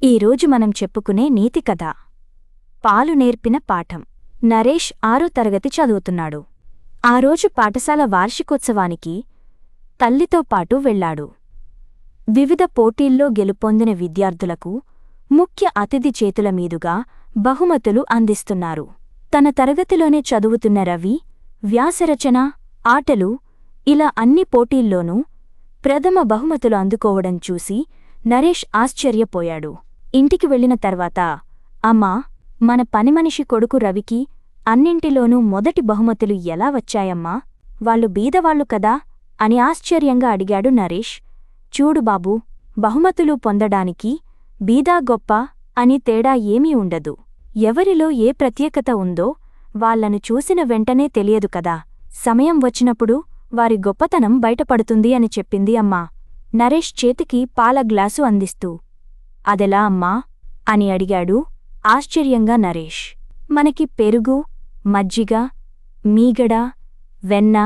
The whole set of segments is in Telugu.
ఈరోజు మనం చెప్పుకునే నీతి కథ పాలు నేర్పిన పాఠం. నరేష్ 6వ తరగతి చదువుతున్నాడు. ఆ రోజు పాఠశాల వార్షికోత్సవానికి తల్లితో పాటు వెళ్లాడు. వివిధ పోటీల్లో గెలుపొందిన విద్యార్థులకు ముఖ్య అతిథి చేతుల మీదుగా బహుమతులు అందిస్తున్నారు. తన తరగతిలోనే చదువుతున్న రవి వ్యాసరచన, ఆటలు ఇలా అన్ని పోటీల్లోనూ ప్రథమ బహుమతులు అందుకోవడం చూసి నరేష్ ఆశ్చర్యపోయాడు. ఇంటికి వెళ్లిన తర్వాత, అమ్మా, మన పనిమనిషి కొడుకు రవికి అన్నింటిలోనూ మొదటి బహుమతులు ఎలా వచ్చాయమ్మా? వాళ్ళు బీదవాళ్లు కదా అని ఆశ్చర్యంగా అడిగాడు నరేష్. చూడు బాబూ, బహుమతులు పొందడానికి బీదా గొప్ప అని తేడా ఏమీ ఉండదు. ఎవరిలో ఏ ప్రత్యేకత ఉందో వాళ్లను చూసిన వెంటనే తెలియదు కదా. సమయం వచ్చినప్పుడు వారి గొప్పతనం బయటపడుతుంది అని చెప్పింది అమ్మా. నరేష్ చేతికి పాల గ్లాసు అందిస్తూ, అదెలా అమ్మా అని అడిగాడు ఆశ్చర్యంగా నరేష్. మనకి పెరుగు, మజ్జిగ, మీగడ, వెన్న,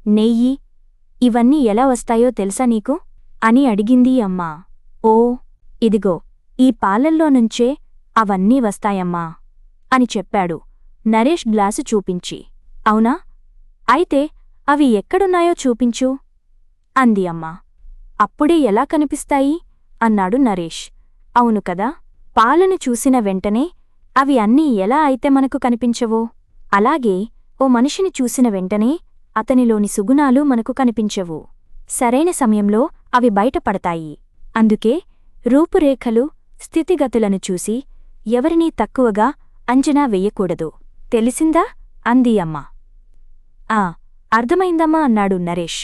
నెయ్యి ఇవన్నీ ఎలా వస్తాయో తెలుసా నీకు అని అడిగింది అమ్మా. ఓ, ఇదిగో ఈ పాలల్లో నుంచే అవన్నీ వస్తాయమ్మా అని చెప్పాడు నరేష్ గ్లాసు చూపించి. అవునా? అయితే అవి ఎక్కడున్నాయో చూపించు అంది అమ్మా. అప్పుడే ఎలా కనిపిస్తాయి అన్నాడు నరేష్. అవును కదా, పాలను చూసిన వెంటనే అవి అన్నీ ఎలా అయితే మనకు కనిపించవో, అలాగే ఓ మనిషిని చూసిన వెంటనే అతనిలోని సుగుణాలు మనకు కనిపించవు. సరైన సమయంలో అవి బయటపడతాయి. అందుకే రూపురేఖలు, స్థితిగతులను చూసి ఎవరినీ తక్కువగా అంచనా వెయ్యకూడదు. తెలిసిందా అంది అమ్మ. అర్థమైందమ్మా అన్నాడు నరేష్.